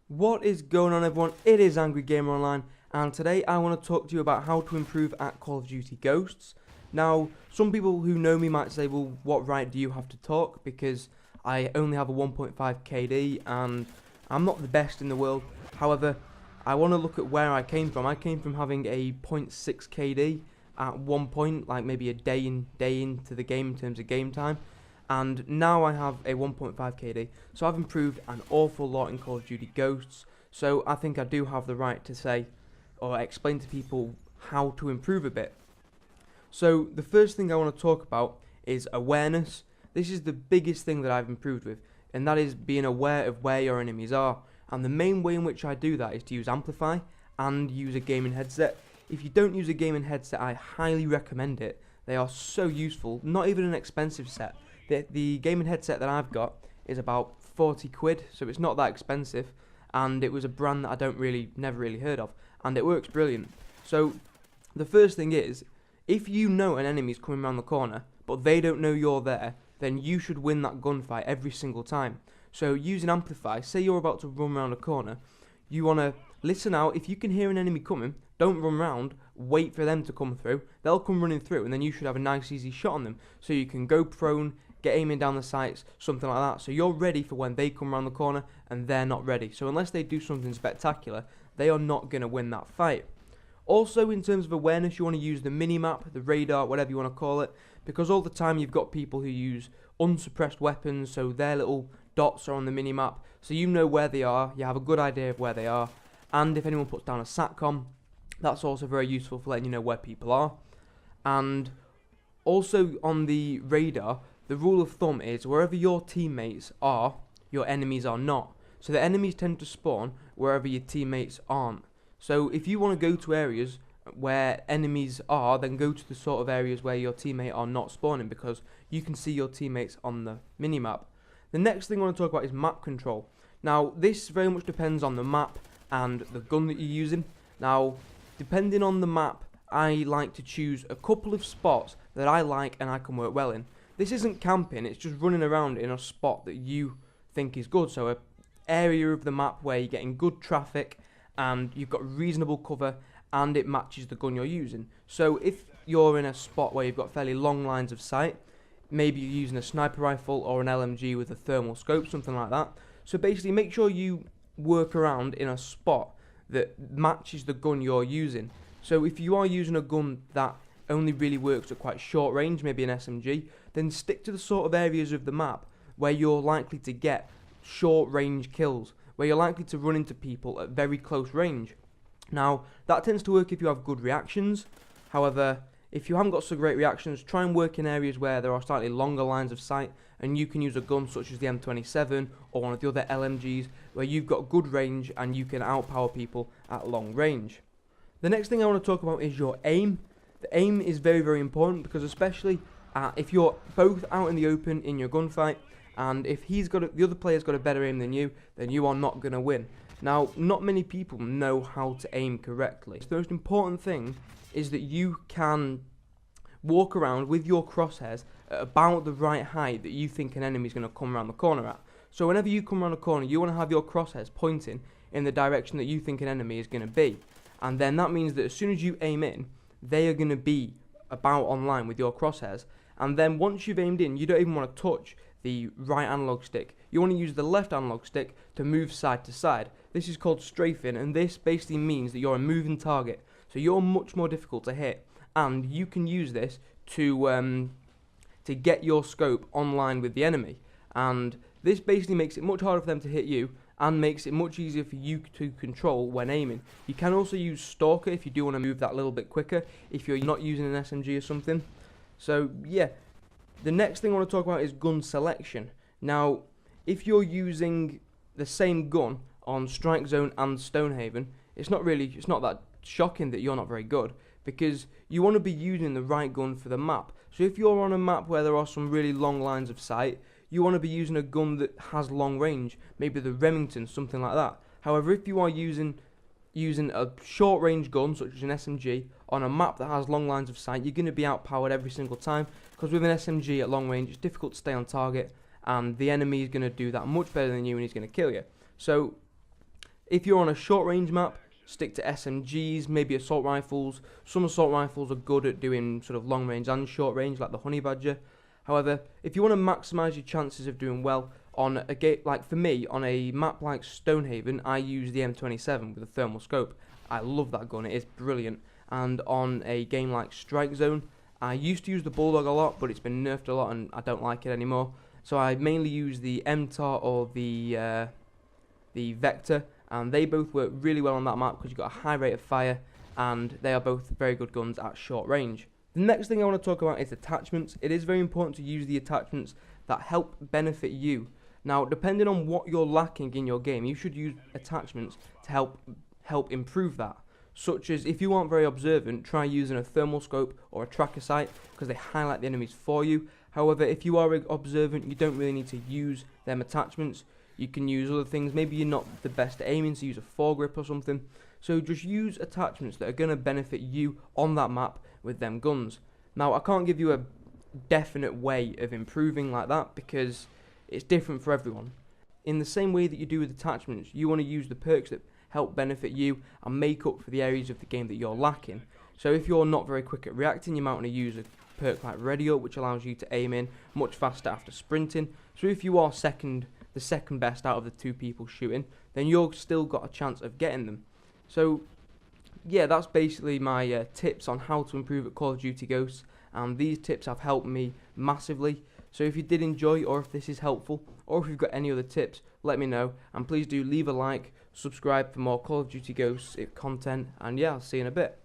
What is going on, everyone? It is Angry Gamer Online, and today I want to talk to you about how to improve at Call of Duty Ghosts. Now, some people who know me might say, well, what right do you have to talk? Because I only have a 1.5 KD and I'm not the best in the world. However, I want to look at where I came from. I came from having a zero point 0.6 KD at one point, like maybe a day into the game in terms of game time. And now I have a 1.5 KD, so I've improved an awful lot in Call of Duty Ghosts, so I think I do have the right to say, or explain to people how to improve a bit. So the first thing I want to talk about is awareness. This is the biggest thing that I've improved with, and that is being aware of where your enemies are. And the main way in which I do that is to use Amplify and use a gaming headset. If you don't use a gaming headset, I highly recommend it. They are so useful, not even an expensive set. The gaming headset that I've got is about 40 quid, so it's not that expensive, and it was a brand that never really heard of, and it works brilliant. So the first thing is, if you know an enemy's coming around the corner, but they don't know you're there, then you should win that gunfight every single time. So using Amplify, say you're about to run around a corner, you want to listen out. If you can hear an enemy coming, don't run round, wait for them to come through. They'll come running through, and then you should have a nice easy shot on them. So you can go prone, get aiming down the sights, something like that. So you're ready for when they come around the corner and they're not ready. So unless they do something spectacular, they are not going to win that fight. Also, in terms of awareness, you want to use the mini-map, the radar, whatever you want to call it, because all the time you've got people who use unsuppressed weapons, so their little dots are on the mini-map, so you know where they are, you have a good idea of where they are, and if anyone puts down a SATCOM, that's also very useful for letting you know where people are. And also on the radar, the rule of thumb is wherever your teammates are, your enemies are not. So the enemies tend to spawn wherever your teammates aren't. So if you want to go to areas where enemies are, then go to the sort of areas where your teammate are not spawning, because you can see your teammates on the minimap. The next thing I want to talk about is map control. Now, this very much depends on the map and the gun that you're using. Now, depending on the map, I like to choose a couple of spots that I like and I can work well in. This isn't camping, it's just running around in a spot that you think is good. So an area of the map where you're getting good traffic and you've got reasonable cover and it matches the gun you're using. So if you're in a spot where you've got fairly long lines of sight, maybe you're using a sniper rifle or an LMG with a thermal scope, something like that. So basically make sure you work around in a spot that matches the gun you're using. So if you are using a gun that only really works at quite short range, maybe an SMG, then stick to the sort of areas of the map where you're likely to get short range kills, where you're likely to run into people at very close range. Now, that tends to work if you have good reactions. However, if you haven't got so great reactions, try and work in areas where there are slightly longer lines of sight, and you can use a gun such as the M27 or one of the other LMGs where you've got good range and you can outpower people at long range. The next thing I want to talk about is your aim. The aim is very, very important, because especially if you're both out in the open in your gunfight, and if the other player's got a better aim than you, then you are not going to win. Now, not many people know how to aim correctly. So the most important thing is that you can walk around with your crosshairs at about the right height that you think an enemy is going to come around the corner at. So whenever you come around a corner, you want to have your crosshairs pointing in the direction that you think an enemy is going to be. And then that means that as soon as you aim in, they are going to be about online with your crosshairs. And then once you've aimed in, you don't even want to touch the right analog stick. You want to use the left analog stick to move side to side. This is called strafing, and this basically means that you're a moving target. So you're much more difficult to hit, and you can use this to get your scope online with the enemy. And this basically makes it much harder for them to hit you, and makes it much easier for you to control when aiming. You can also use Stalker if you do want to move that little bit quicker, if you're not using an SMG or something. So yeah, the next thing I want to talk about is gun selection. Now, if you're using the same gun on Strike Zone and Stonehaven, it's not that shocking that you're not very good, because you want to be using the right gun for the map. So if you're on a map where there are some really long lines of sight, you want to be using a gun that has long range, maybe the Remington, something like that. However, if you are using a short range gun such as an SMG on a map that has long lines of sight, you're going to be outpowered every single time, because with an SMG at long range it's difficult to stay on target, and the enemy is going to do that much better than you and he's going to kill you. So If you're on a short range map, stick to SMGs, maybe assault rifles. Some assault rifles are good at doing sort of long range and short range, like the Honey Badger. However, if you want to maximise your chances of doing well on a game, like for me, on a map like Stonehaven, I use the M27 with a thermal scope. I love that gun, it is brilliant. And on a game like Strike Zone, I used to use the Bulldog a lot, but it's been nerfed a lot and I don't like it anymore. So I mainly use the MTAR or the Vector, and they both work really well on that map because you've got a high rate of fire, and they are both very good guns at short range. The next thing I want to talk about is attachments. It is very important to use the attachments that help benefit you. Now, depending on what you're lacking in your game, you should use attachments to help improve that. Such as, if you aren't very observant, try using a thermal scope or a tracker sight because they highlight the enemies for you. However, if you are observant, you don't really need to use them attachments. You can use other things. Maybe you're not the best at aiming, so use a foregrip or something. So just use attachments that are going to benefit you on that map with them guns. Now, I can't give you a definite way of improving like that because it's different for everyone. In the same way that you do with attachments, you want to use the perks that help benefit you and make up for the areas of the game that you're lacking. So if you're not very quick at reacting, you might want to use a perk like Ready Up, which allows you to aim in much faster after sprinting. So if you are the second best out of the two people shooting, then you've still got a chance of getting them. So yeah, that's basically my tips on how to improve at Call of Duty Ghosts, and these tips have helped me massively. So if you did enjoy, or if this is helpful, or if you've got any other tips, let me know, and please do leave a like, subscribe for more Call of Duty Ghosts content, and yeah, I'll see you in a bit.